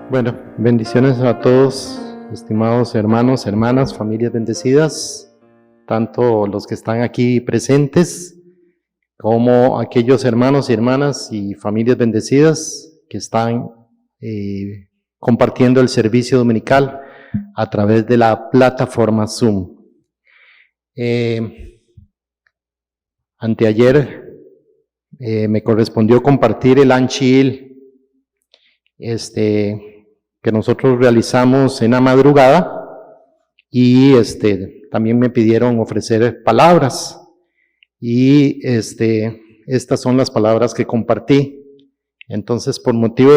Bueno, bendiciones a todos, estimados hermanos, hermanas, familias bendecidas, tanto los que están aquí presentes, como aquellos hermanos y hermanas y familias bendecidas que están compartiendo el servicio dominical a través de la plataforma Zoom. Anteayer me correspondió compartir el Anchil que nosotros realizamos en la madrugada y también me pidieron ofrecer palabras y estas son las palabras que compartí. Entonces, por motivo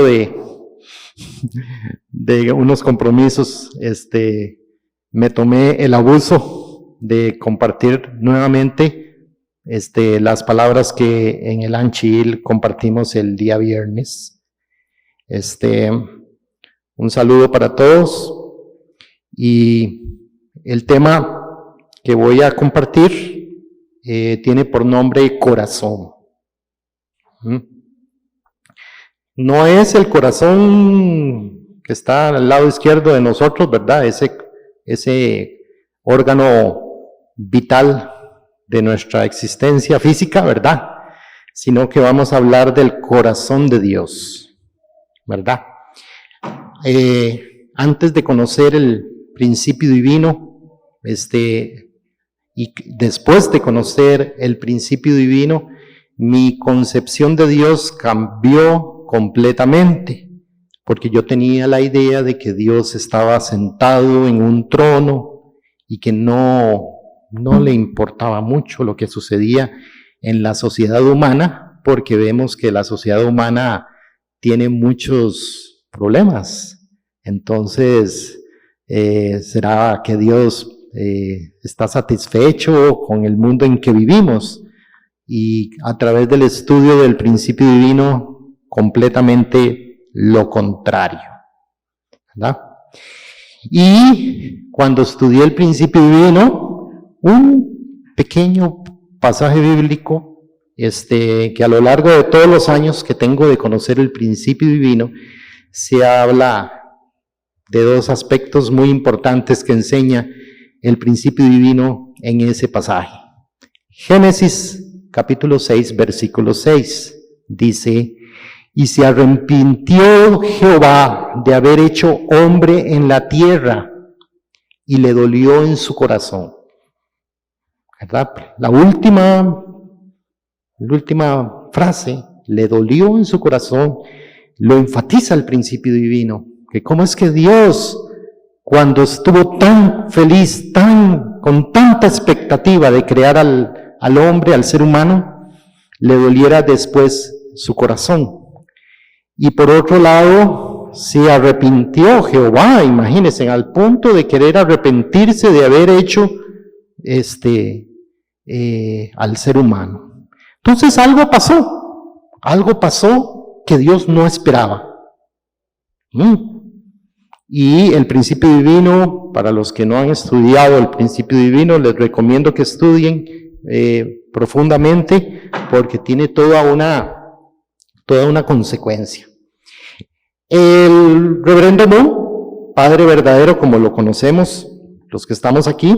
de unos compromisos, me tomé el abuso de compartir nuevamente las palabras que en el Anchil compartimos el día viernes. Un saludo para todos y el tema que voy a compartir tiene por nombre corazón. No es el corazón que está al lado izquierdo de nosotros, ¿verdad? Ese órgano vital de nuestra existencia física, ¿verdad? Sino que vamos a hablar del corazón de Dios, ¿verdad? Antes de conocer el principio divino, y después de conocer el principio divino, mi concepción de Dios cambió completamente, porque yo tenía la idea de que Dios estaba sentado en un trono y que no le importaba mucho lo que sucedía en la sociedad humana, porque vemos que la sociedad humana tiene muchos problemas. Entonces, ¿será que Dios está satisfecho con el mundo en que vivimos? Y a través del estudio del principio divino, completamente lo contrario, ¿verdad? Y cuando estudié el principio divino, un pequeño pasaje bíblico, que a lo largo de todos los años que tengo de conocer el principio divino, se habla de dos aspectos muy importantes que enseña el principio divino en ese pasaje. Génesis capítulo 6, versículo 6, dice: y se arrepintió Jehová de haber hecho hombre en la tierra, y le dolió en su corazón. ¿Verdad? La última frase, le dolió en su corazón, lo enfatiza el principio divino, que cómo es que Dios, cuando estuvo tan feliz, con tanta expectativa de crear al hombre, al ser humano, le doliera después su corazón. Y por otro lado, se arrepintió Jehová, imagínense, al punto de querer arrepentirse de haber hecho al ser humano. Entonces algo pasó que Dios no esperaba. Y el principio divino, para los que no han estudiado el principio divino, les recomiendo que estudien profundamente, porque tiene toda una consecuencia. El reverendo Moon, Padre verdadero, como lo conocemos los que estamos aquí,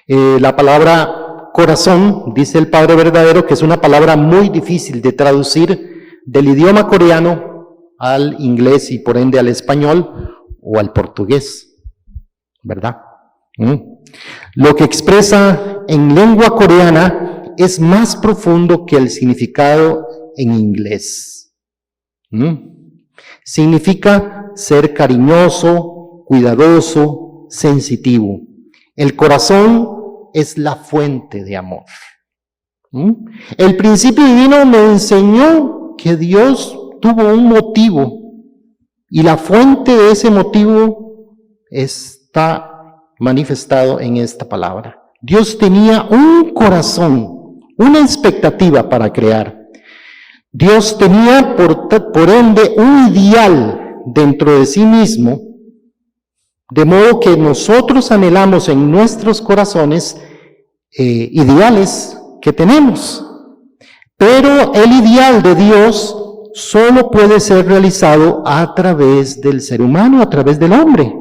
la palabra corazón, dice el Padre verdadero, que es una palabra muy difícil de traducir del idioma coreano al inglés y por ende al español o al portugués, ¿verdad? Lo que expresa en lengua coreana es más profundo que el significado en inglés. Significa ser cariñoso, cuidadoso, sensitivo. El corazón es la fuente de amor. El principio divino me enseñó que Dios tuvo un motivo y la fuente de ese motivo está manifestado en esta palabra. Dios tenía un corazón, una expectativa para crear. Dios tenía por ende un ideal dentro de sí mismo, de modo que nosotros anhelamos en nuestros corazones ideales que tenemos. Pero el ideal de Dios solo puede ser realizado a través del ser humano, a través del hombre.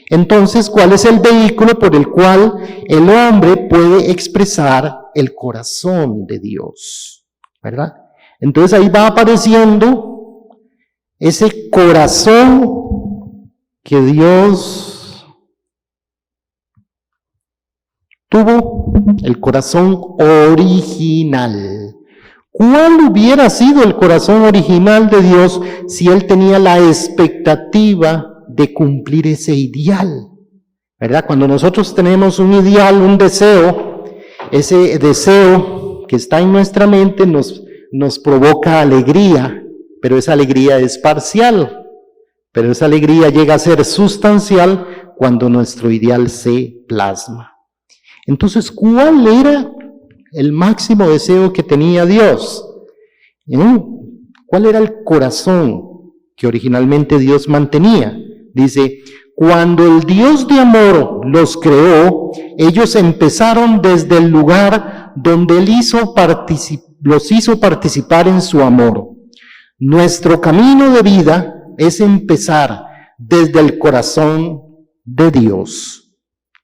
Entonces, ¿cuál es el vehículo por el cual el hombre puede expresar el corazón de Dios? ¿Verdad? Entonces ahí va apareciendo ese corazón que Dios tuvo, el corazón original. ¿Cuál hubiera sido el corazón original de Dios si Él tenía la expectativa de cumplir ese ideal? ¿Verdad? Cuando nosotros tenemos un ideal, un deseo, ese deseo que está en nuestra mente nos provoca alegría, pero esa alegría es parcial, pero esa alegría llega a ser sustancial cuando nuestro ideal se plasma. Entonces, ¿cuál era el máximo deseo que tenía Dios? ¿Cuál era el corazón que originalmente Dios mantenía? Dice, cuando el Dios de amor los creó, ellos empezaron desde el lugar donde Él los hizo participar en su amor. Nuestro camino de vida es empezar desde el corazón de Dios.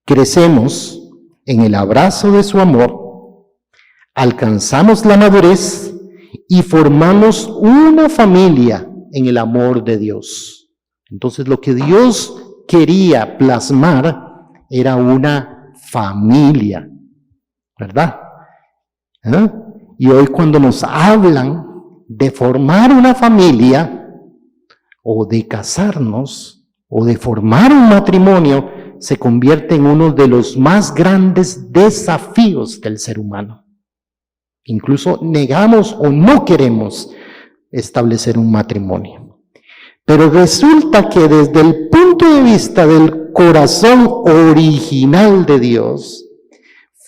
Crecemos en el abrazo de su amor, alcanzamos la madurez y formamos una familia en el amor de Dios. Entonces lo que Dios quería plasmar era una familia, ¿verdad? Y hoy cuando nos hablan de formar una familia, o de casarnos, o de formar un matrimonio, se convierte en uno de los más grandes desafíos del ser humano. Incluso negamos o no queremos establecer un matrimonio. Pero resulta que desde el punto de vista del corazón original de Dios,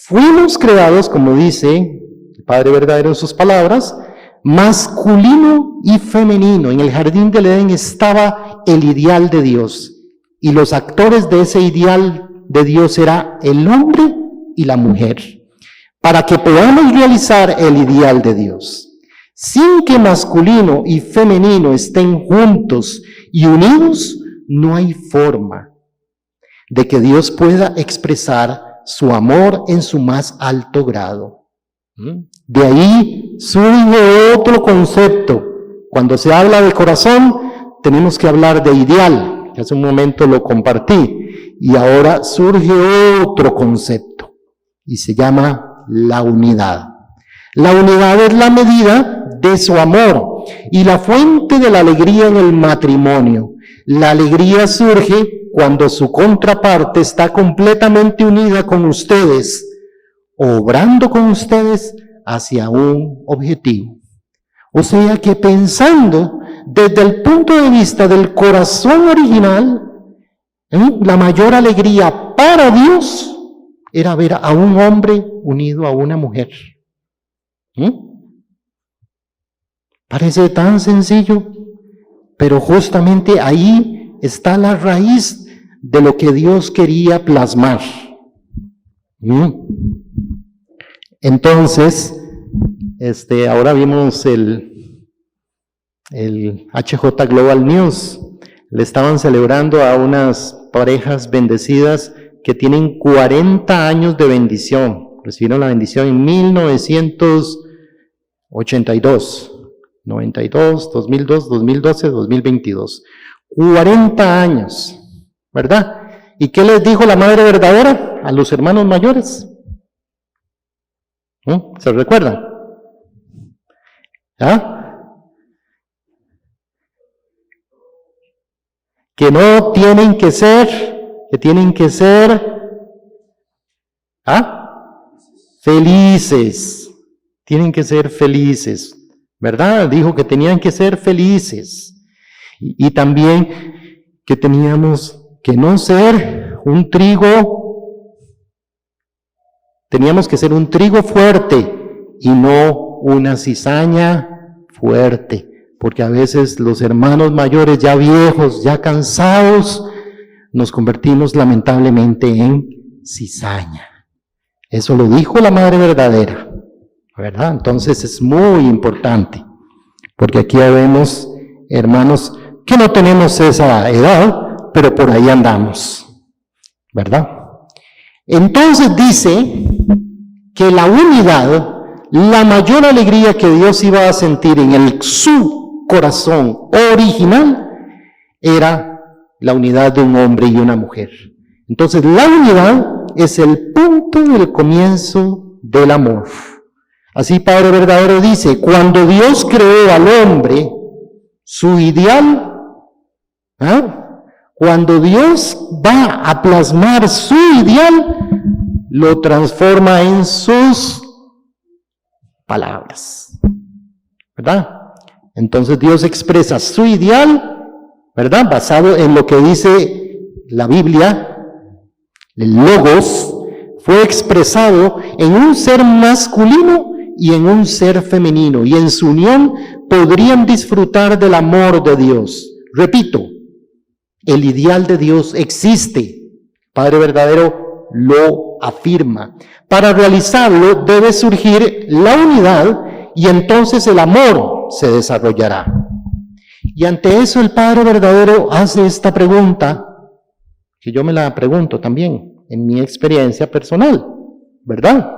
fuimos creados, como dice el Padre verdadero en sus palabras, masculino y femenino. En el jardín del Edén estaba el ideal de Dios, y los actores de ese ideal de Dios era el hombre y la mujer, para que podamos realizar el ideal de Dios. Sin que masculino y femenino estén juntos y unidos, no hay forma de que Dios pueda expresar su amor en su más alto grado. De ahí surge otro concepto. Cuando se habla de corazón, tenemos que hablar de ideal, que hace un momento lo compartí, y ahora surge otro concepto, y se llama la unidad. La unidad es la medida de su amor y la fuente de la alegría en el matrimonio. La alegría surge cuando su contraparte está completamente unida con ustedes, obrando con ustedes hacia un objetivo. O sea que pensando desde el punto de vista del corazón original, la mayor alegría para Dios era ver a un hombre unido a una mujer. Parece tan sencillo, pero justamente ahí está la raíz de lo que Dios quería plasmar. Entonces, ahora vimos el HJ Global News. Le estaban celebrando a unas parejas bendecidas que tienen 40 años de bendición. Recibieron la bendición en 1982, 92, 2002, 2012, 2022. 40 años, ¿verdad? ¿Y qué les dijo la Madre Verdadera a los hermanos mayores? ¿Se recuerdan? Que no tienen que ser, que tienen que ser felices. Tienen que ser felices, ¿verdad? Dijo que tenían que ser felices. Y también que teníamos que no ser un trigo, teníamos que ser un trigo fuerte y no una cizaña fuerte. Porque a veces los hermanos mayores, ya viejos, ya cansados, nos convertimos lamentablemente en cizaña. Eso lo dijo la Madre Verdadera, ¿verdad? Entonces es muy importante. Porque aquí ya vemos, hermanos, que no tenemos esa edad, pero por ahí andamos, ¿verdad? Entonces dice que la unidad, la mayor alegría que Dios iba a sentir en su corazón original, era la unidad de un hombre y una mujer. Entonces la unidad es el punto del comienzo del amor. Así Padre verdadero dice, cuando Dios creó al hombre, su ideal, cuando Dios va a plasmar su ideal, lo transforma en sus palabras, ¿verdad? Entonces Dios expresa su ideal, ¿verdad? Basado en lo que dice la Biblia. El Logos fue expresado en un ser masculino y en un ser femenino, y en su unión podrían disfrutar del amor de Dios. Repito, el ideal de Dios existe. Padre verdadero lo afirma. Para realizarlo debe surgir la unidad y entonces el amor se desarrollará. Y ante eso el Padre verdadero hace esta pregunta, que yo me la pregunto también en mi experiencia personal, ¿verdad?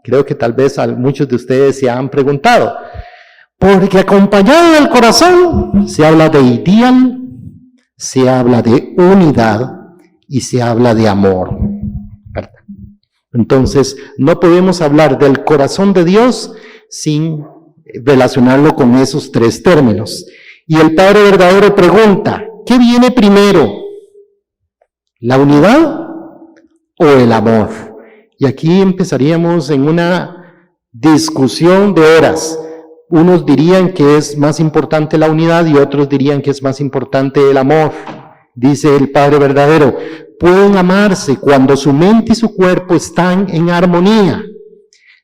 Creo que tal vez a muchos de ustedes se han preguntado, porque acompañado del corazón se habla de ideal, se habla de unidad y se habla de amor, ¿verdad? Entonces, no podemos hablar del corazón de Dios sin relacionarlo con esos tres términos. Y el Padre verdadero pregunta, ¿qué viene primero? ¿La unidad o el amor? Y aquí empezaríamos en una discusión de horas. Unos dirían que es más importante la unidad y otros dirían que es más importante el amor. Dice el Padre verdadero, pueden amarse cuando su mente y su cuerpo están en armonía.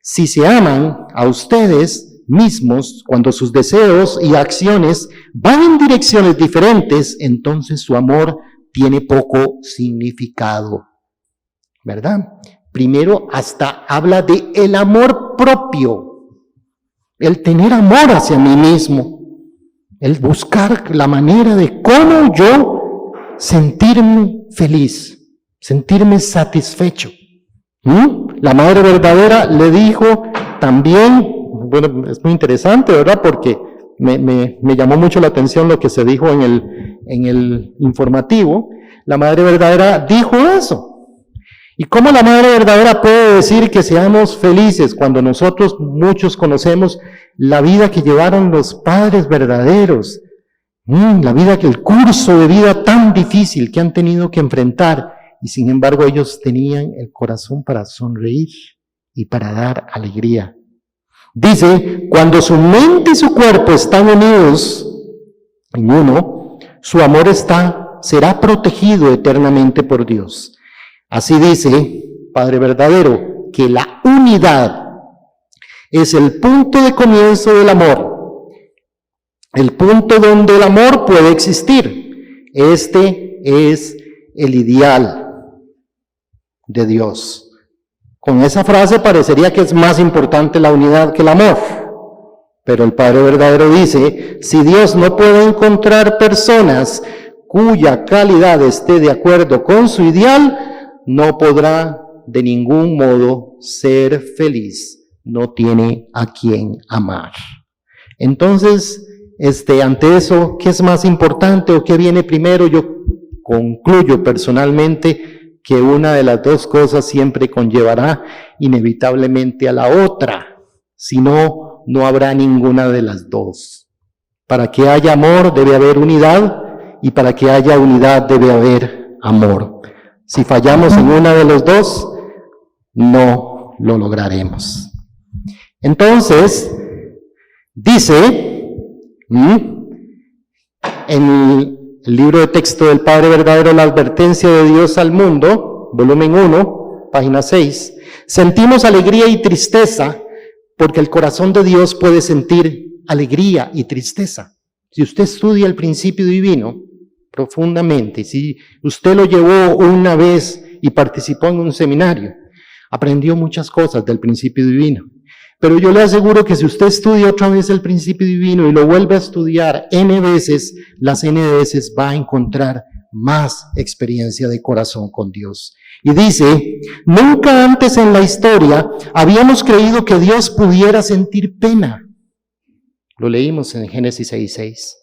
Si se aman a ustedes mismos, cuando sus deseos y acciones van en direcciones diferentes, entonces su amor tiene poco significado, ¿verdad? Primero hasta habla de el amor propio, el tener amor hacia mí mismo, el buscar la manera de cómo yo sentirme feliz, sentirme satisfecho. La Madre verdadera le dijo también, bueno, es muy interesante, ¿verdad? Porque me llamó mucho la atención lo que se dijo en el informativo. La Madre verdadera dijo eso. ¿Y cómo la Madre verdadera puede decir que seamos felices cuando nosotros muchos conocemos la vida que llevaron los padres verdaderos? La vida, el curso de vida tan difícil que han tenido que enfrentar, y sin embargo ellos tenían el corazón para sonreír y para dar alegría. Dice, cuando su mente y su cuerpo están unidos en uno, su amor será protegido eternamente por Dios. Así dice, Padre verdadero, que la unidad es el punto de comienzo del amor, el punto donde el amor puede existir. Este es el ideal de Dios. Con esa frase parecería que es más importante la unidad que el amor. Pero el Padre verdadero dice, si Dios no puede encontrar personas cuya calidad esté de acuerdo con su ideal, no podrá de ningún modo ser feliz. No tiene a quien amar. Entonces, ante eso, ¿qué es más importante o qué viene primero? Yo concluyo personalmente que una de las dos cosas siempre conllevará inevitablemente a la otra. Si no, no habrá ninguna de las dos. Para que haya amor debe haber unidad y para que haya unidad debe haber amor. Si fallamos en una de los dos, no lo lograremos. Entonces, dice en el libro de texto del Padre verdadero, la advertencia de Dios al mundo, volumen 1, página 6, sentimos alegría y tristeza porque el corazón de Dios puede sentir alegría y tristeza. Si usted estudia el principio divino profundamente, si usted lo llevó una vez y participó en un seminario, aprendió muchas cosas del principio divino. Pero yo le aseguro que si usted estudia otra vez el principio divino y lo vuelve a estudiar N veces, las N veces va a encontrar más experiencia de corazón con Dios. Y dice, nunca antes en la historia habíamos creído que Dios pudiera sentir pena. Lo leímos en Génesis 6:6.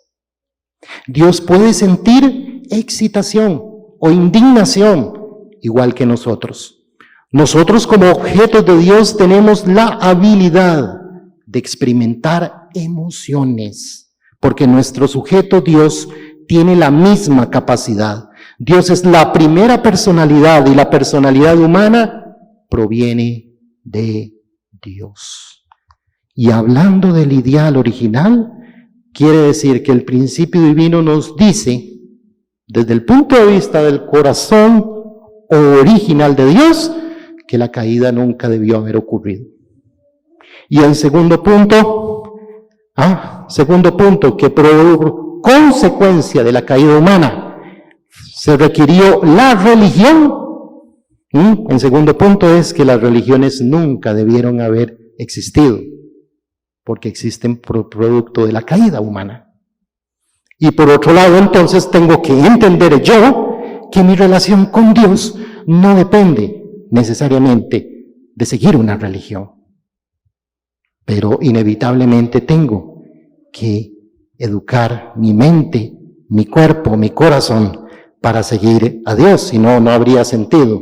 Dios puede sentir excitación o indignación, igual que nosotros. Nosotros como objetos de Dios tenemos la habilidad de experimentar emociones, porque nuestro sujeto Dios tiene la misma capacidad. Dios es la primera personalidad y la personalidad humana proviene de Dios. Y hablando del ideal original, quiere decir que el principio divino nos dice, desde el punto de vista del corazón original de Dios, que la caída nunca debió haber ocurrido. Y el segundo punto, que por consecuencia de la caída humana se requirió la religión. El segundo punto es que las religiones nunca debieron haber existido, porque existen por producto de la caída humana. Y por otro lado, entonces tengo que entender yo que mi relación con Dios no depende necesariamente de seguir una religión, pero inevitablemente tengo que educar mi mente, mi cuerpo, mi corazón para seguir a Dios, si no, no habría sentido,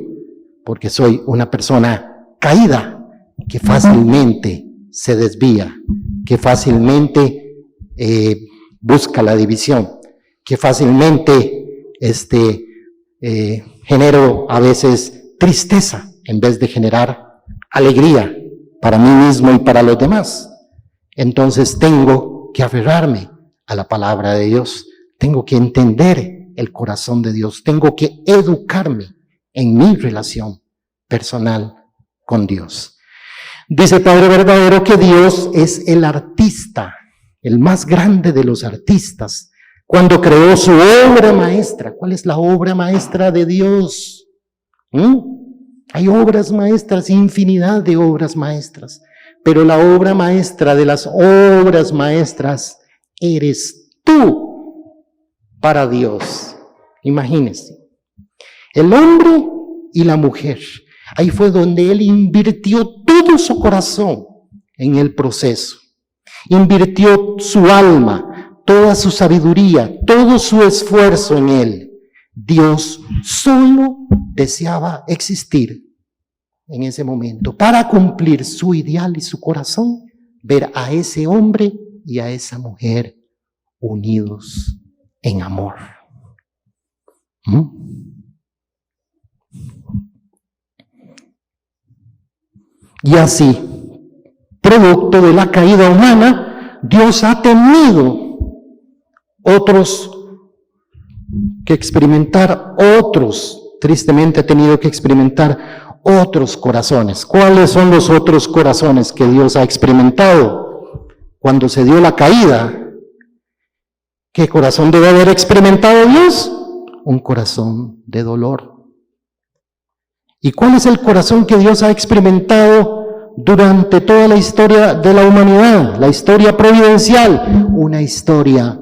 porque soy una persona caída que fácilmente se desvía, que fácilmente busca la división, que fácilmente genero a veces tristeza en vez de generar alegría para mí mismo y para los demás. Entonces tengo que aferrarme a la palabra de Dios, tengo que entender el corazón de Dios, tengo que educarme en mi relación personal con Dios. Dice el Padre Verdadero que Dios es el artista, el más grande de los artistas, cuando creó su obra maestra. ¿Cuál es la obra maestra de Dios? Hay obras maestras, infinidad de obras maestras, pero la obra maestra de las obras maestras eres tú para Dios. Imagínense, el hombre y la mujer, ahí fue donde él invirtió todo su corazón en el proceso, invirtió su alma, toda su sabiduría, todo su esfuerzo en él. Dios solo deseaba existir en ese momento para cumplir su ideal y su corazón, ver a ese hombre y a esa mujer unidos en amor. Y así, producto de la caída humana, Dios ha tenido tristemente ha tenido que experimentar otros corazones. ¿Cuáles son los otros corazones que Dios ha experimentado cuando se dio la caída? ¿Qué corazón debe haber experimentado Dios? Un corazón de dolor. ¿Y cuál es el corazón que Dios ha experimentado durante toda la historia de la humanidad, la historia providencial? Una historia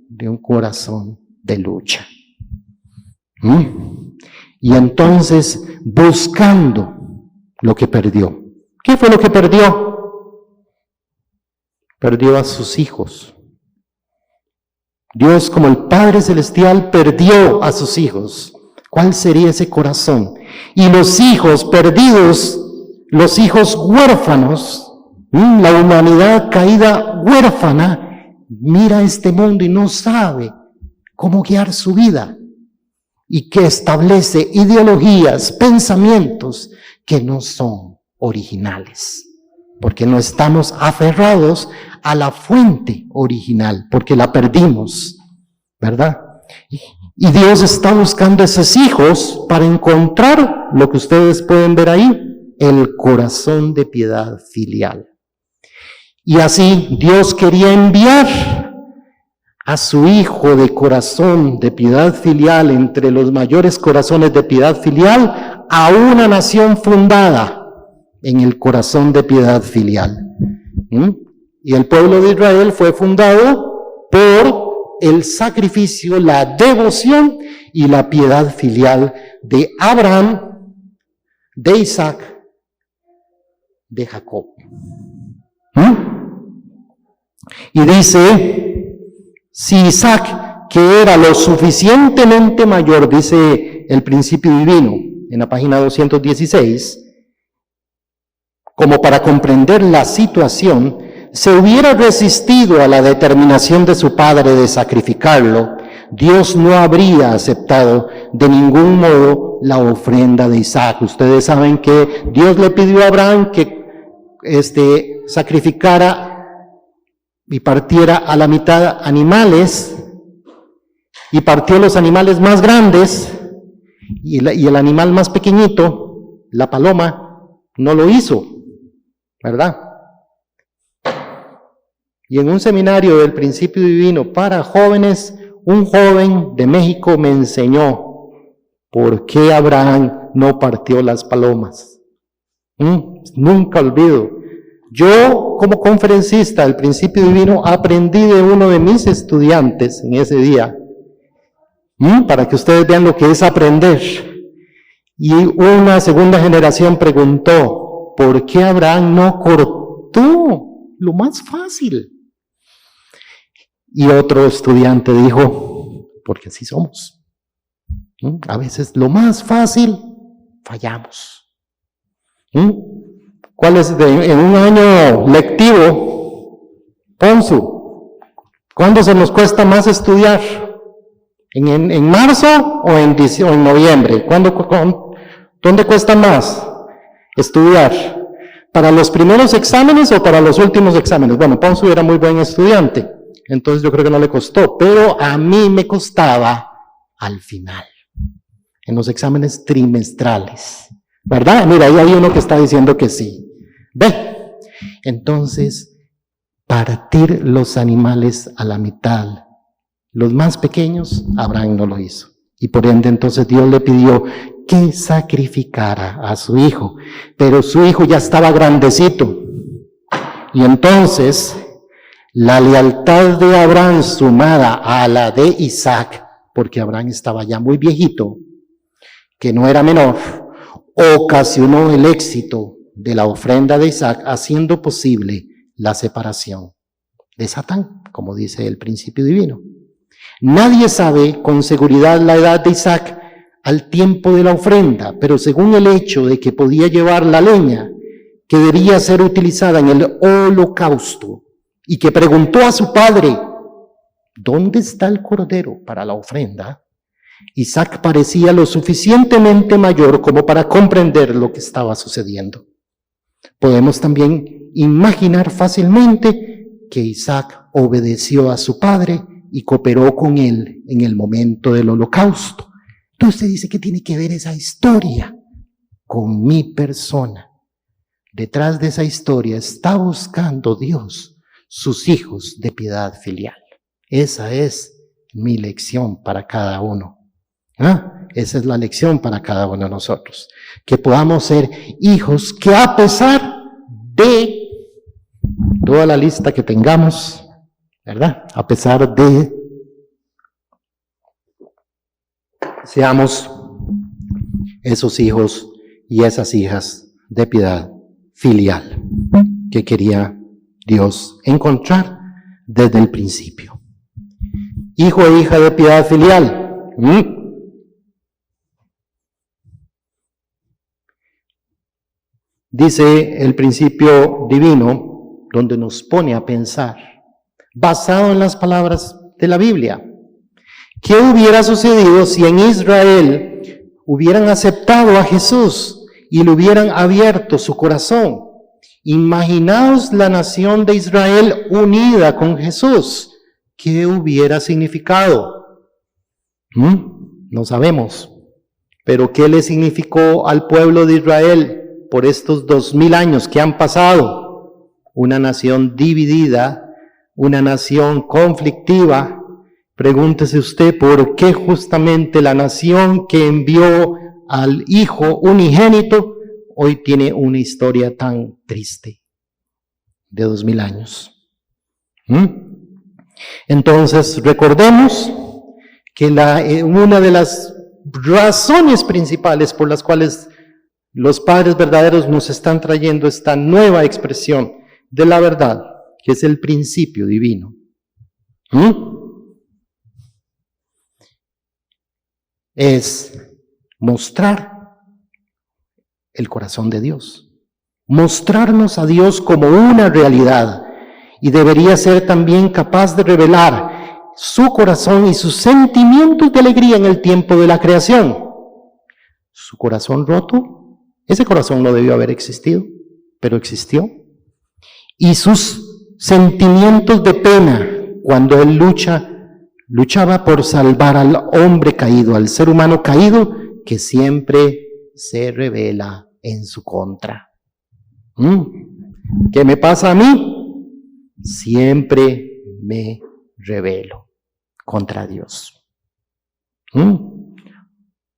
de un corazón de lucha. Y entonces, buscando lo que perdió. ¿Qué fue lo que perdió? Perdió a sus hijos. Dios, como el Padre Celestial, perdió a sus hijos. ¿Cuál sería ese corazón? Y los hijos perdidos, los hijos huérfanos, la humanidad caída huérfana, mira este mundo y no sabe cómo guiar su vida. Y que establece ideologías, pensamientos que no son originales, porque no estamos aferrados a la fuente original, porque la perdimos, ¿verdad? Y Dios está buscando a esos hijos para encontrar lo que ustedes pueden ver ahí, el corazón de piedad filial. Y así Dios quería enviar a su Hijo de corazón de piedad filial, entre los mayores corazones de piedad filial, a una nación fundada en el corazón de piedad filial. Y el pueblo de Israel fue fundado por el sacrificio, la devoción y la piedad filial de Abraham, de Isaac, de Jacob. Y dice, si Isaac, que era lo suficientemente mayor, dice el principio divino en la página 216, como para comprender la situación, se hubiera resistido a la determinación de su padre de sacrificarlo, Dios no habría aceptado de ningún modo la ofrenda de Isaac. Ustedes saben que Dios le pidió a Abraham que sacrificara y partiera a la mitad animales, y partió los animales más grandes, y el animal más pequeñito, la paloma, no lo hizo, ¿verdad? Y en un seminario del principio divino para jóvenes, un joven de México me enseñó por qué Abraham no partió las palomas. Nunca olvido. Yo, como conferencista del principio divino, aprendí de uno de mis estudiantes en ese día, para que ustedes vean lo que es aprender. Y una segunda generación preguntó, ¿por qué Abraham no cortó lo más fácil? Y otro estudiante dijo, porque así somos. A veces lo más fácil, fallamos. ¿Cuál es en un año lectivo, Ponzu? ¿Cuándo se nos cuesta más estudiar? ¿En marzo o en noviembre? ¿Dónde cuesta más estudiar? ¿Para los primeros exámenes o para los últimos exámenes? Bueno, Ponzu era muy buen estudiante, entonces yo creo que no le costó, pero a mí me costaba al final, en los exámenes trimestrales, ¿verdad? Mira, ahí hay uno que está diciendo que sí. ¿Ve? Entonces, partir los animales a la mitad, los más pequeños, Abraham no lo hizo. Y por ende, entonces Dios le pidió que sacrificara a su hijo. Pero su hijo ya estaba grandecito. Y entonces, la lealtad de Abraham sumada a la de Isaac, porque Abraham estaba ya muy viejito, que no era menor, ocasionó el éxito de la ofrenda de Isaac, haciendo posible la separación de Satán, como dice el principio divino. Nadie sabe con seguridad la edad de Isaac al tiempo de la ofrenda, pero según el hecho de que podía llevar la leña que debía ser utilizada en el holocausto, y que preguntó a su padre, ¿dónde está el cordero para la ofrenda? Isaac parecía lo suficientemente mayor como para comprender lo que estaba sucediendo. Podemos también imaginar fácilmente que Isaac obedeció a su padre y cooperó con él en el momento del holocausto. Entonces usted dice, ¿qué tiene que ver esa historia con mi persona? Detrás de esa historia está buscando Dios sus hijos de piedad filial. Esa es mi lección para cada uno. Esa es la lección para cada uno de nosotros. Que podamos ser hijos que a pesar de toda la lista que tengamos, ¿verdad? A pesar de, seamos esos hijos y esas hijas de piedad filial que quería Dios encontrar desde el principio. Hijo e hija de piedad filial. Dice el principio divino, donde nos pone a pensar, basado en las palabras de la Biblia. ¿Qué hubiera sucedido si en Israel hubieran aceptado a Jesús y le hubieran abierto su corazón? Imaginaos la nación de Israel unida con Jesús. ¿Qué hubiera significado? No sabemos. Pero ¿qué le significó al pueblo de Israel por estos 2000 años que han pasado? Una nación dividida, una nación conflictiva. Pregúntese usted por qué justamente la nación que envió al Hijo unigénito hoy tiene una historia tan triste. de 2000 años. Entonces, recordemos que una de las razones principales por las cuales los padres verdaderos nos están trayendo esta nueva expresión de la verdad, que es el principio divino. Es mostrar el corazón de Dios, mostrarnos a Dios como una realidad, y debería ser también capaz de revelar su corazón y sus sentimientos de alegría en el tiempo de la creación. Su corazón roto, ese corazón no debió haber existido, pero existió. Y sus sentimientos de pena cuando Él luchaba por salvar al hombre caído, al ser humano caído, que siempre se revela en su contra. ¿Qué me pasa a mí? Siempre me rebelo contra Dios.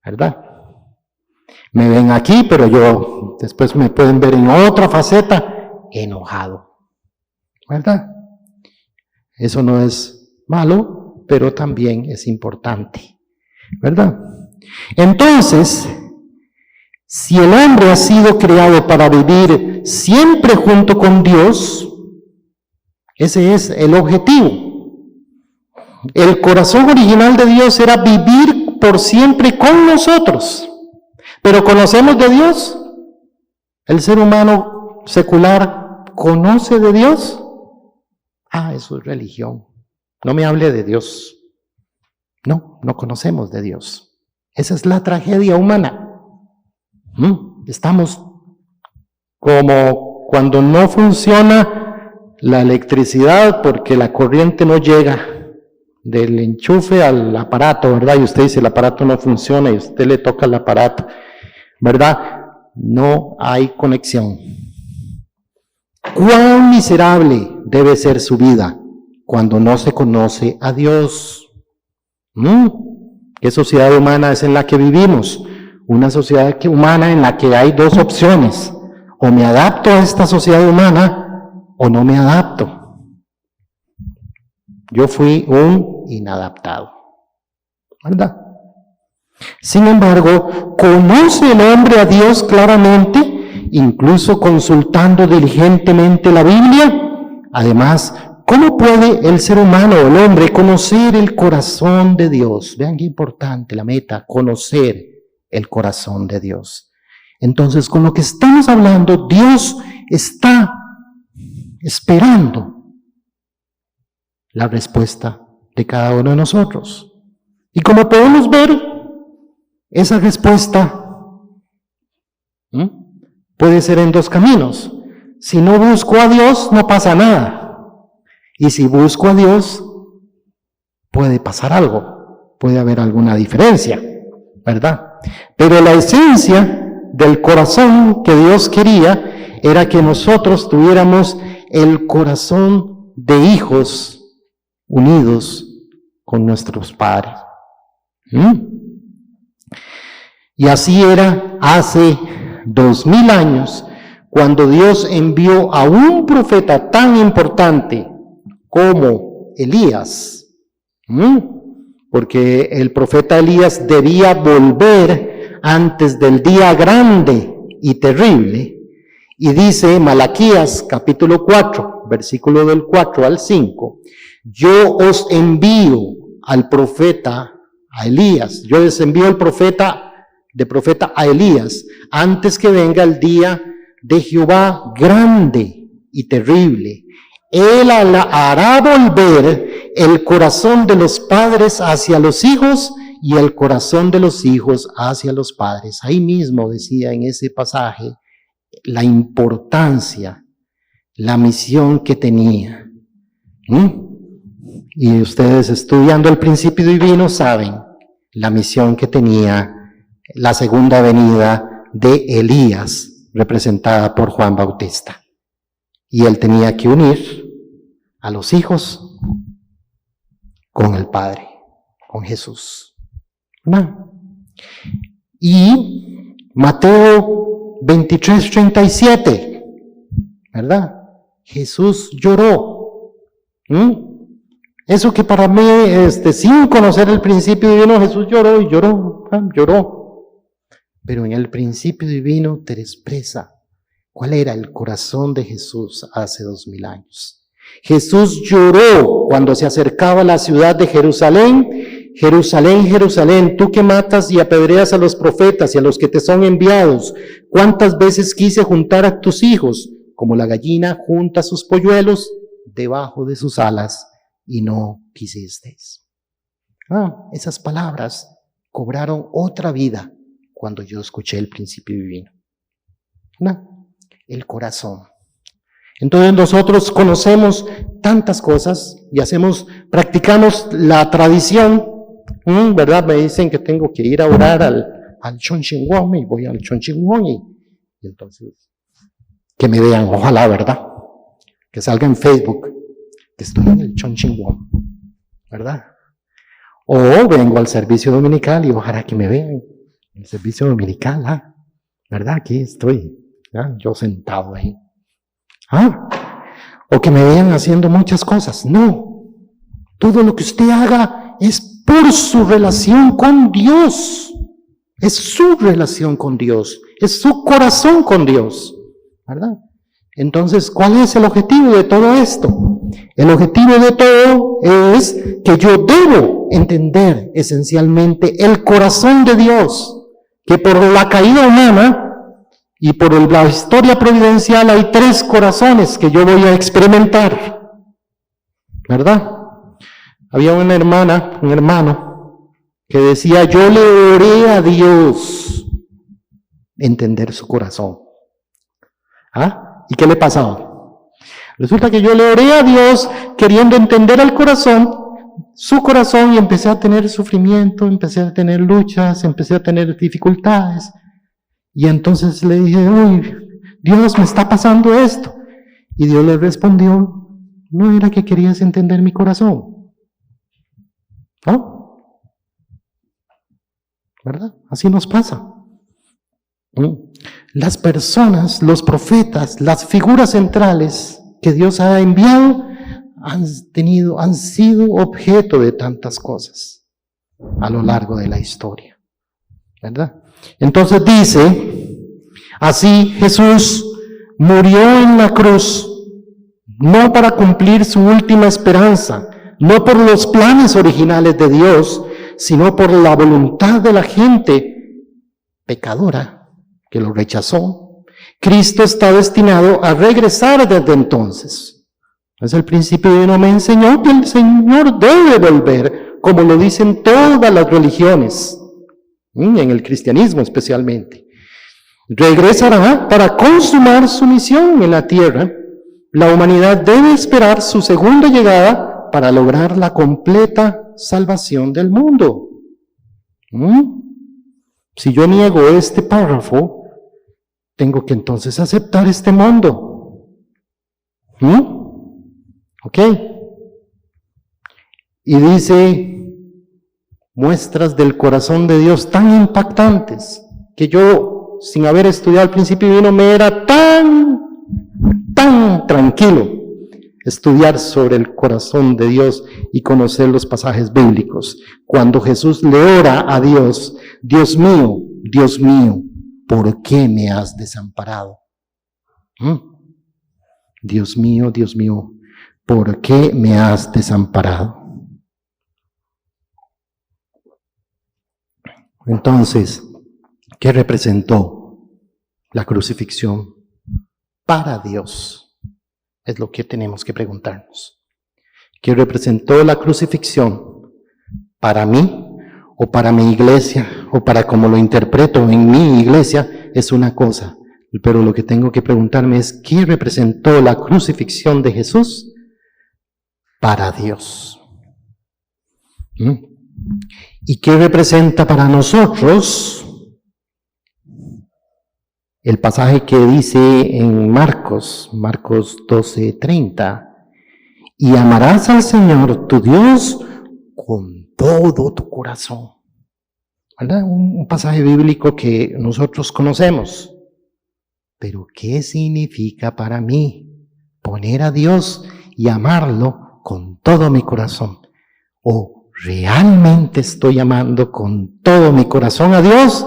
¿Verdad? Me ven aquí, pero yo después me pueden ver en otra faceta enojado. ¿Verdad? Eso no es malo, pero también es importante. ¿Verdad? Entonces, si el hombre ha sido creado para vivir siempre junto con Dios, ese es el objetivo. El corazón original de Dios era vivir por siempre con nosotros. Pero ¿conocemos de Dios? ¿El ser humano secular conoce de Dios? Eso es religión. No me hable de Dios. No conocemos de Dios. Esa es la tragedia humana. Estamos como cuando no funciona la electricidad porque la corriente no llega del enchufe al aparato, ¿verdad? Y usted dice, el aparato no funciona y usted le toca el aparato, ¿verdad? No hay conexión. ¿Cuán miserable debe ser su vida cuando no se conoce a Dios? ¿Qué sociedad humana es en la que vivimos? Una sociedad humana en la que hay dos opciones. O me adapto a esta sociedad humana o no me adapto. Yo fui un inadaptado, ¿verdad? Sin embargo, conoce el hombre a Dios claramente, incluso consultando diligentemente la Biblia. Además, ¿cómo puede el ser humano, el hombre, conocer el corazón de Dios? Vean qué importante la meta, conocer el corazón de Dios. Entonces, con lo que estamos hablando, Dios está esperando la respuesta de cada uno de nosotros. Y como podemos ver, esa respuesta puede ser en dos caminos. Si no busco a Dios, no pasa nada. Y si busco a Dios, puede pasar algo, puede haber alguna diferencia, ¿verdad? Pero la esencia del corazón que Dios quería era que nosotros tuviéramos el corazón de hijos unidos con nuestros padres. Y así era hace 2000 años, cuando Dios envió a un profeta tan importante como Elías, porque el profeta Elías debía volver antes del día grande y terrible. Y dice Malaquías capítulo 4, versículo del 4 al 5, yo os envío al profeta, a Elías, yo les envío al profeta a Elías, antes que venga el día de Jehová grande y terrible. Él hará volver el corazón de los padres hacia los hijos y el corazón de los hijos hacia los padres. Ahí mismo decía en ese pasaje la importancia, la misión que tenía. Y ustedes estudiando el principio divino saben la misión que tenía la segunda venida de Elías, representada por Juan Bautista. Y él tenía que unir a los hijos con el Padre, con Jesús. ¿No? Y Mateo 23:37, ¿verdad? Jesús lloró. Eso que para mí, sin conocer el principio divino, Jesús lloró y lloró, lloró. Pero en el principio divino te expresa cuál era el corazón de Jesús hace 2000 años. Jesús lloró cuando se acercaba a la ciudad de Jerusalén. Jerusalén, Jerusalén, tú que matas y apedreas a los profetas y a los que te son enviados, ¿cuántas veces quise juntar a tus hijos, como la gallina junta sus polluelos debajo de sus alas, y no quisisteis? Esas palabras cobraron otra vida cuando yo escuché el principio divino. El corazón. Entonces nosotros conocemos tantas cosas y practicamos la tradición, ¿verdad? Me dicen que tengo que ir a orar al Chonchingwon y voy al Chonchingwon y entonces que me vean, ojalá, ¿verdad? Que salga en Facebook que estoy en el Chonchingwon, ¿verdad? O vengo al servicio dominical y ojalá que me vean en el servicio dominical, ¿verdad? Aquí estoy, yo sentado ahí. O que me vean haciendo muchas cosas. No, todo lo que usted haga es por su relación con Dios. Es su relación con Dios, es su corazón con Dios, ¿verdad? Entonces, ¿cuál es el objetivo de todo esto? El objetivo de todo es que yo debo entender esencialmente el corazón de Dios, que por la caída humana y por la historia providencial hay 3 corazones que yo voy a experimentar, ¿verdad? Había un hermano, que decía, yo le oré a Dios entender su corazón. ¿Y qué le pasaba? Resulta que yo le oré a Dios queriendo entender su corazón, y empecé a tener sufrimiento, empecé a tener luchas, empecé a tener dificultades. Y entonces le dije, uy, Dios, me está pasando esto. Y Dios le respondió, no era que querías entender mi corazón. ¿No? ¿Verdad? Así nos pasa. Las personas, los profetas, las figuras centrales que Dios ha enviado han sido objeto de tantas cosas a lo largo de la historia, ¿verdad? Entonces dice, así Jesús murió en la cruz, no para cumplir su última esperanza, no por los planes originales de Dios, sino por la voluntad de la gente pecadora que lo rechazó. Cristo está destinado a regresar desde entonces. Entonces el principio divino me enseñó que el Señor debe volver, como lo dicen todas las religiones, en el cristianismo especialmente. Regresará para consumar su misión en la tierra. La humanidad debe esperar su segunda llegada para lograr la completa salvación del mundo. Si yo niego este párrafo, tengo que entonces aceptar este mundo. ¿Ok? Y dice, muestras del corazón de Dios tan impactantes, que yo, sin haber estudiado el principio divino, me era tan tranquilo estudiar sobre el corazón de Dios y conocer los pasajes bíblicos. Cuando Jesús le ora a Dios, Dios mío, ¿por qué me has desamparado? Dios mío, ¿por qué me has desamparado? Entonces, ¿qué representó la crucifixión para Dios? Es lo que tenemos que preguntarnos. ¿Qué representó la crucifixión para mí o para mi iglesia o para como lo interpreto en mi iglesia? Es una cosa, pero lo que tengo que preguntarme es ¿qué representó la crucifixión de Jesús para Dios? ¿Y qué representa para nosotros el pasaje que dice en Marcos 12:30? Y amarás al Señor tu Dios con todo tu corazón. ¿Verdad? Un pasaje bíblico que nosotros conocemos. Pero ¿qué significa para mí? poner a Dios y amarlo con todo mi corazón. ¿O realmente estoy amando con todo mi corazón a Dios?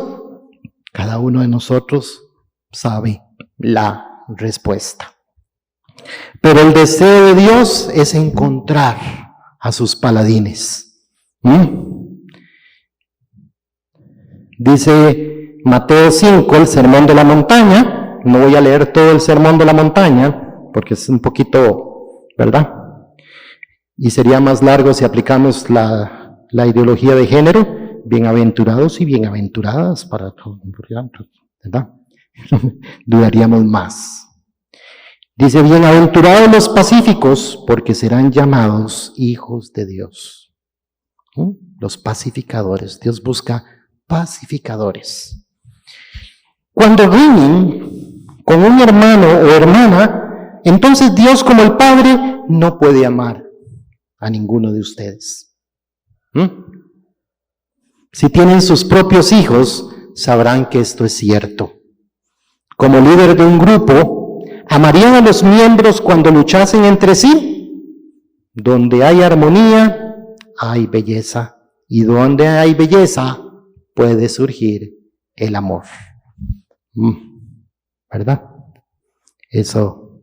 Cada uno de nosotros sabe la respuesta. Pero el deseo de Dios es encontrar a sus paladines. Dice Mateo 5, el sermón de la montaña. No voy a leer todo el sermón de la montaña, porque es un poquito, ¿verdad? Y sería más largo si aplicamos la ideología de género. Bienaventurados y bienaventuradas para todos, ¿verdad? Dudaríamos más. Dice, bienaventurados los pacíficos, porque serán llamados hijos de Dios. Los pacificadores. Dios busca pacificadores. Cuando riñen con un hermano o hermana, entonces Dios, como el Padre, no puede amar a ninguno de ustedes. Si tienen sus propios hijos, sabrán que esto es cierto. Como líder de un grupo, ¿amarían a los miembros cuando luchasen entre sí? Donde hay armonía, hay belleza. Y donde hay belleza, puede surgir el amor. ¿Verdad? Eso,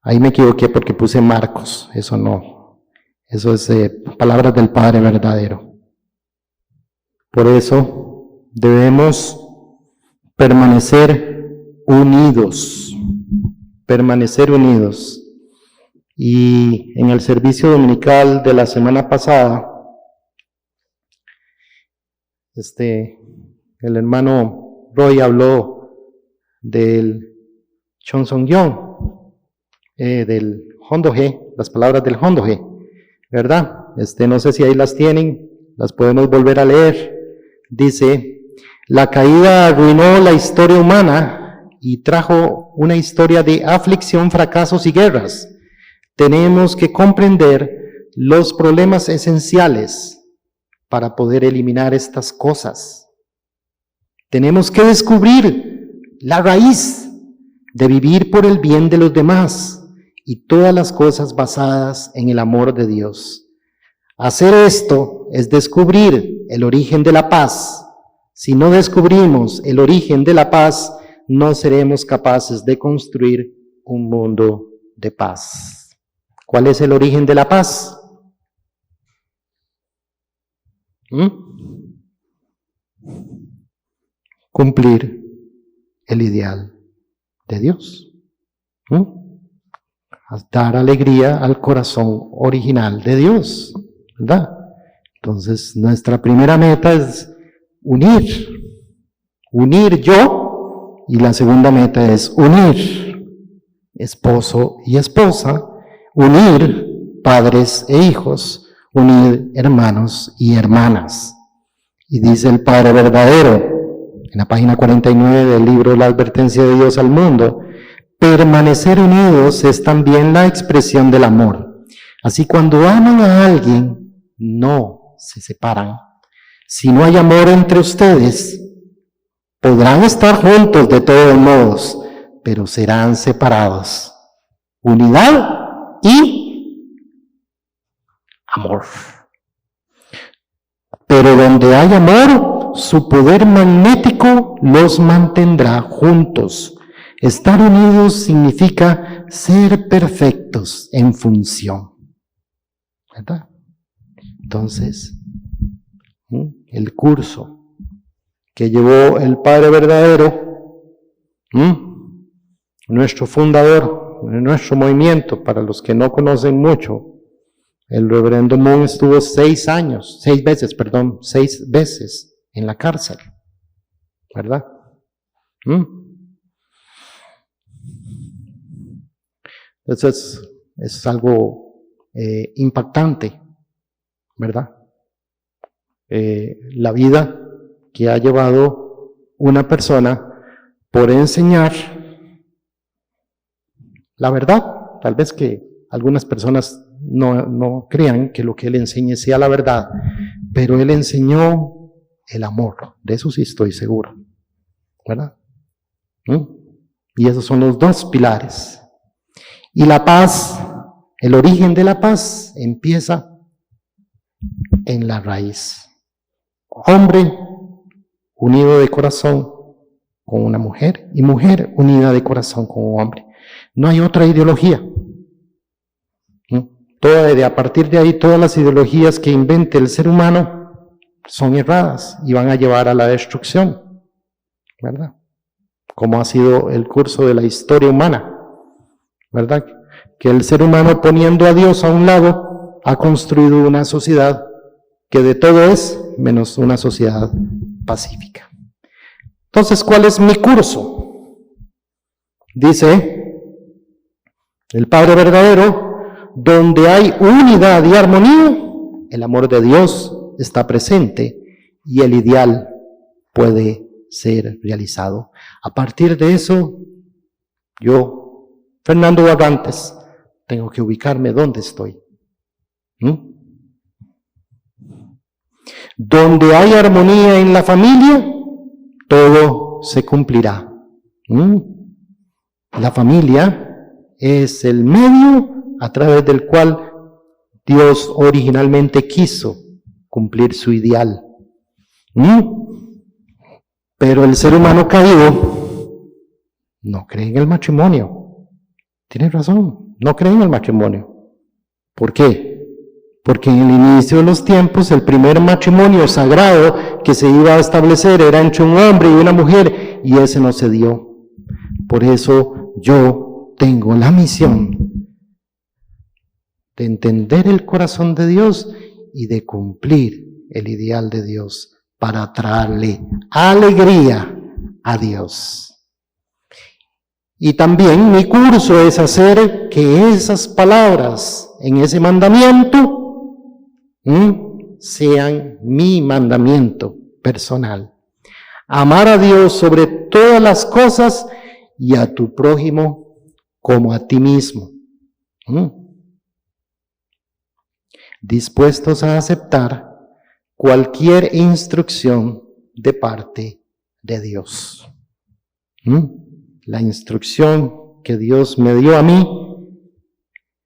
ahí me equivoqué porque puse Marcos. Eso no. Eso es palabras del Padre verdadero. Por eso debemos permanecer unidos. Permanecer unidos. Y en el servicio dominical de la semana pasada, el hermano Roy habló del Chonsongyong, del Hondoge, las palabras del Hondoge, ¿verdad? No sé si ahí las tienen, las podemos volver a leer. Dice, la caída arruinó la historia humana y trajo una historia de aflicción, fracasos y guerras. Tenemos que comprender los problemas esenciales para poder eliminar estas cosas. Tenemos que descubrir la raíz de vivir por el bien de los demás y todas las cosas basadas en el amor de Dios. Hacer esto es descubrir el origen de la paz. Si no descubrimos el origen de la paz, no seremos capaces de construir un mundo de paz. ¿Cuál es el origen de la paz? Cumplir el ideal de Dios. Dar alegría al corazón original de Dios, ¿verdad? Entonces, nuestra primera meta es unir yo, y la segunda meta es unir esposo y esposa, unir padres e hijos, unir hermanos y hermanas. Y dice el Padre verdadero, en la página 49 del libro La advertencia de Dios al mundo, permanecer unidos es también la expresión del amor. Así cuando aman a alguien, no se separan. Si no hay amor entre ustedes, podrán estar juntos de todos modos, pero serán separados. Unidad y amor. Pero donde hay amor, su poder magnético los mantendrá juntos. Estar unidos significa ser perfectos en función. ¿Verdad? Entonces, el curso que llevó el Padre verdadero, nuestro fundador, nuestro movimiento, para los que no conocen mucho, el reverendo Moon estuvo 6 veces en la cárcel, ¿verdad? Entonces es algo impactante, ¿verdad? La vida que ha llevado una persona por enseñar la verdad. Tal vez que algunas personas no crean que lo que él enseñe sea la verdad, pero él enseñó el amor, de eso sí estoy seguro, ¿verdad? Y esos son los 2 pilares. Y la paz, el origen de la paz empieza en la raíz. Hombre unido de corazón con una mujer y mujer unida de corazón con un hombre. No hay otra ideología. A partir de ahí, todas las ideologías que invente el ser humano son erradas y van a llevar a la destrucción, ¿verdad? Como ha sido el curso de la historia humana, ¿verdad? Que el ser humano, poniendo a Dios a un lado, ha construido una sociedad que de todo es menos una sociedad pacífica. Entonces, ¿cuál es mi curso? Dice el Padre verdadero: donde hay unidad y armonía, el amor de Dios está presente y el ideal puede ser realizado. A partir de eso, yo, Fernando Barrantes, tengo que ubicarme donde estoy. Donde hay armonía en la familia, todo se cumplirá. La familia es el medio a través del cual Dios originalmente quiso cumplir su ideal. Pero el ser humano caído no cree en el matrimonio. Tienes razón, no cree en el matrimonio. ¿Por qué? Porque en el inicio de los tiempos, el primer matrimonio sagrado que se iba a establecer era entre un hombre y una mujer, y ese no se dio. Por eso yo tengo la misión de entender el corazón de Dios y de cumplir el ideal de Dios para traerle alegría a Dios. Y también mi curso es hacer que esas palabras en ese mandamiento sean mi mandamiento personal. Amar a Dios sobre todas las cosas y a tu prójimo como a ti mismo. Dispuestos a aceptar cualquier instrucción de parte de Dios. La instrucción que Dios me dio a mí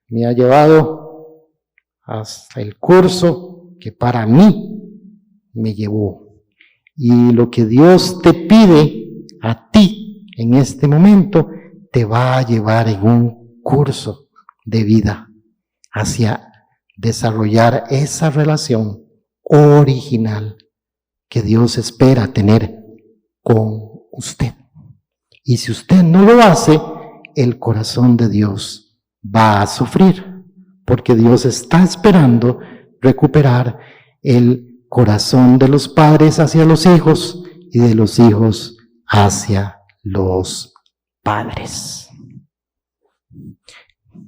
me ha llevado hasta el curso que para mí me llevó. Y lo que Dios te pide a ti en este momento te va a llevar en un curso de vida hacia desarrollar esa relación original que Dios espera tener con usted. Y si usted no lo hace, el corazón de Dios va a sufrir, porque Dios está esperando recuperar el corazón de los padres hacia los hijos y de los hijos hacia los padres.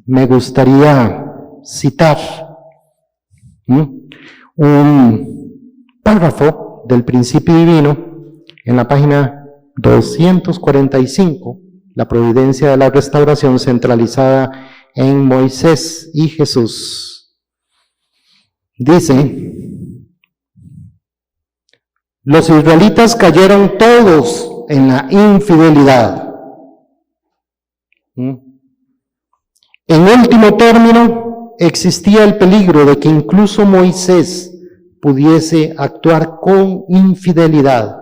Me gustaría citar un párrafo del Principio Divino en la página 245, la providencia de la restauración centralizada en Moisés y Jesús. Dice: los israelitas cayeron todos en la infidelidad. En último término, existía el peligro de que incluso Moisés pudiese actuar con infidelidad.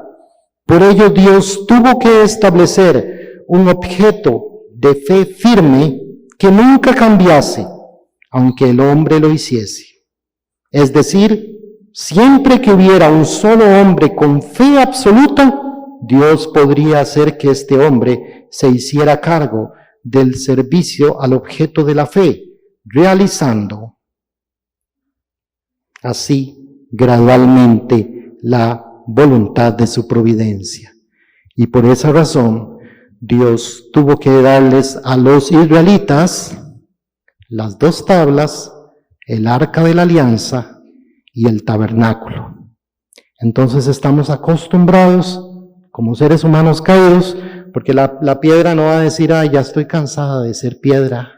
Por ello, Dios tuvo que establecer un objeto de fe firme que nunca cambiase, aunque el hombre lo hiciese. Es decir, siempre que hubiera un solo hombre con fe absoluta, Dios podría hacer que este hombre se hiciera cargo del servicio al objeto de la fe, realizando así gradualmente la voluntad de su providencia. Y por esa razón, Dios tuvo que darles a los israelitas las 2 tablas, el arca de la alianza y el tabernáculo. Entonces estamos acostumbrados, como seres humanos caídos, porque la piedra no va a decir: ay, ya estoy cansada de ser piedra,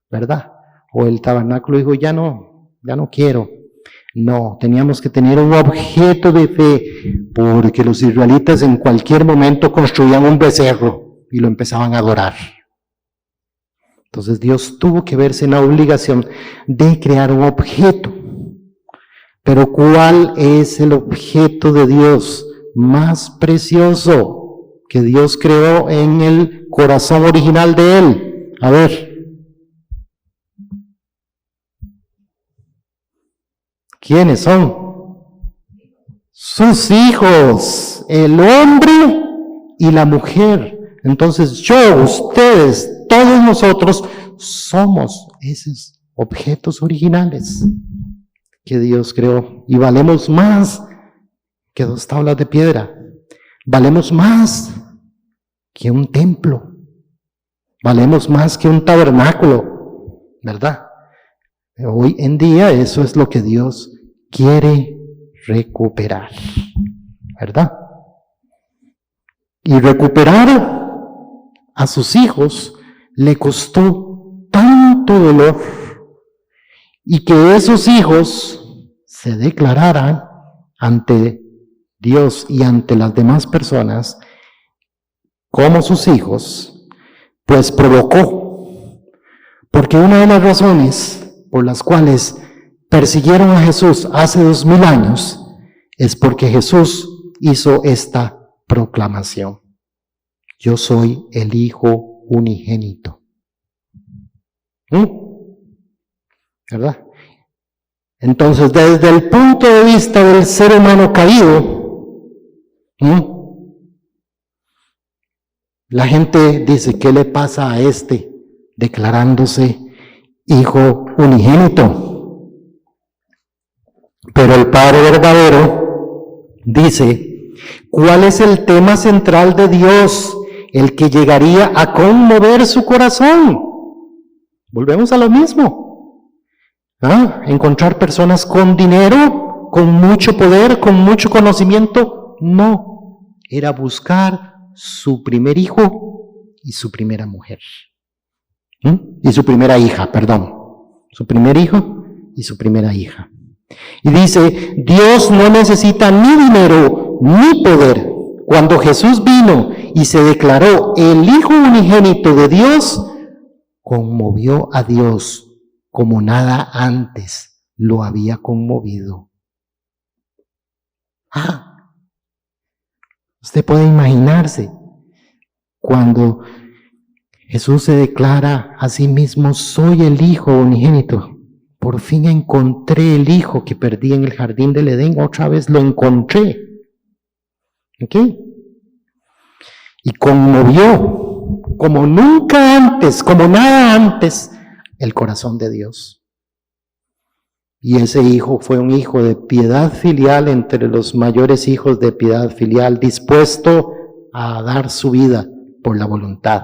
¿verdad? O el tabernáculo dijo: ya no quiero. No, teníamos que tener un objeto de fe, porque los israelitas en cualquier momento construían un becerro y lo empezaban a adorar. Entonces Dios tuvo que verse en la obligación de crear un objeto. Pero ¿cuál es el objeto de Dios más precioso que Dios creó en el corazón original de Él? A ver. ¿Quiénes son? Sus hijos, el hombre y la mujer. Entonces yo, ustedes, todos nosotros somos esos objetos originales que Dios creó y valemos más que 2 tablas de piedra, valemos más que un templo, valemos más que un tabernáculo, ¿verdad? Hoy en día eso es lo que Dios quiere recuperar, ¿verdad? Y recuperar a sus hijos le costó tanto dolor, y que esos hijos se declararan ante Dios y ante las demás personas como sus hijos, pues provocó, porque una de las razones por las cuales persiguieron a Jesús hace 2000 años es porque Jesús hizo esta proclamación: yo soy el Hijo unigénito. ¿Verdad? Entonces, desde el punto de vista del ser humano caído, la gente dice, ¿qué le pasa a este declarándose Hijo unigénito? Pero el Padre verdadero dice, ¿cuál es el tema central de Dios, el que llegaría a conmover su corazón? Volvemos a lo mismo. ¿Encontrar personas con dinero, con mucho poder, con mucho conocimiento? No, era buscar su primer hijo y su primera mujer. Y su primera hija, perdón. Su primer hijo y su primera hija. Y dice, Dios no necesita ni dinero ni poder. Cuando Jesús vino y se declaró el Hijo unigénito de Dios, conmovió a Dios como nada antes lo había conmovido. Usted puede imaginarse cuando Jesús se declara a sí mismo, soy el Hijo unigénito. Por fin encontré el hijo que perdí en el jardín del Edén, otra vez lo encontré. ¿Ok? Y conmovió, como nunca antes, como nada antes, el corazón de Dios. Y ese hijo fue un hijo de piedad filial, entre los mayores hijos de piedad filial, dispuesto a dar su vida por la voluntad.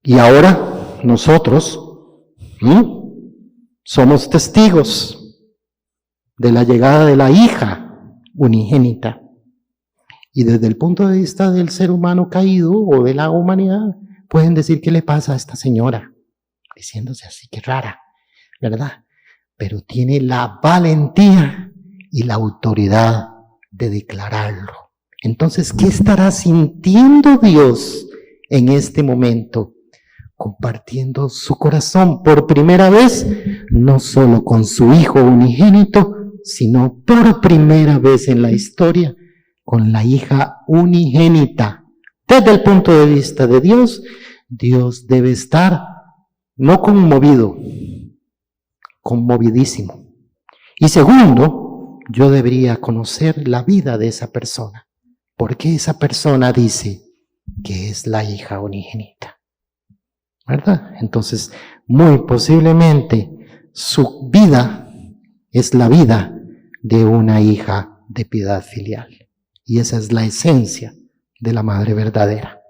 Y ahora nosotros somos testigos de la llegada de la hija unigénita. Y desde el punto de vista del ser humano caído o de la humanidad, pueden decir, ¿qué le pasa a esta señora? Diciéndose así, qué rara, ¿verdad? Pero tiene la valentía y la autoridad de declararlo. Entonces, ¿qué estará sintiendo Dios en este momento? Compartiendo su corazón por primera vez, no solo con su Hijo unigénito, sino por primera vez en la historia, con la hija unigénita. Desde el punto de vista de Dios, Dios debe estar no conmovido, conmovidísimo. Y segundo, yo debería conocer la vida de esa persona, porque esa persona dice que es la hija unigénita, ¿verdad? Entonces, muy posiblemente su vida es la vida de una hija de piedad filial. Y esa es la esencia de la madre verdadera.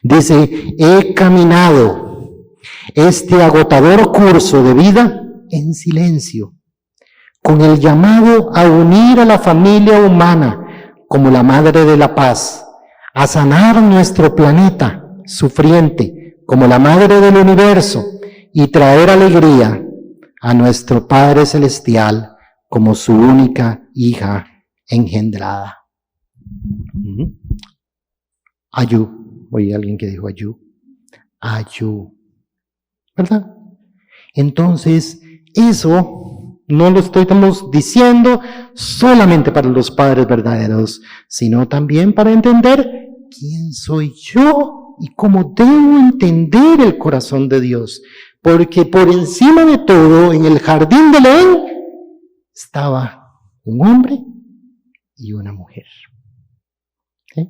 Dice, he caminado este agotador curso de vida en silencio, con el llamado a unir a la familia humana como la madre de la paz, a sanar nuestro planeta sufriente como la madre del universo y traer alegría a nuestro Padre Celestial como su única hija engendrada. Ayú, oí a alguien que dijo ayú. Ayú. ¿Verdad? Entonces, eso no lo estamos diciendo solamente para los padres verdaderos, sino también para entender quién soy yo y cómo debo entender el corazón de Dios. Porque por encima de todo, en el jardín del Edén, estaba un hombre y una mujer. ¿Sí?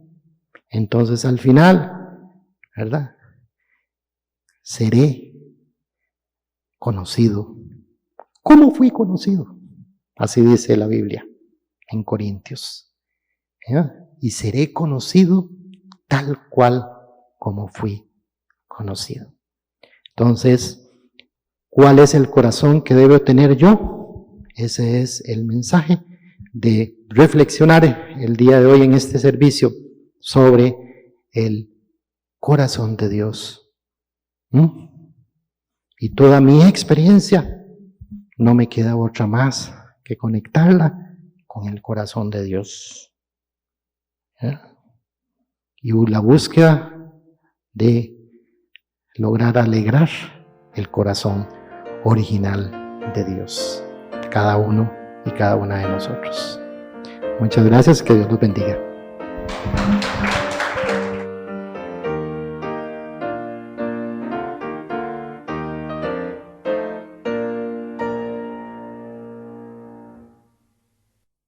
Entonces, al final, ¿verdad? Seré conocido. ¿Cómo fui conocido? Así dice la Biblia en Corintios. ¿Ya? Y seré conocido tal cual como fui conocido. Entonces, ¿cuál es el corazón que debo tener yo? Ese es el mensaje de reflexionar el día de hoy en este servicio sobre el corazón de Dios. Y toda mi experiencia, no me queda otra más que conectarla con el corazón de Dios. ¿Ya? Y la búsqueda de lograr alegrar el corazón original de Dios, cada uno y cada una de nosotros. Muchas gracias, que Dios los bendiga.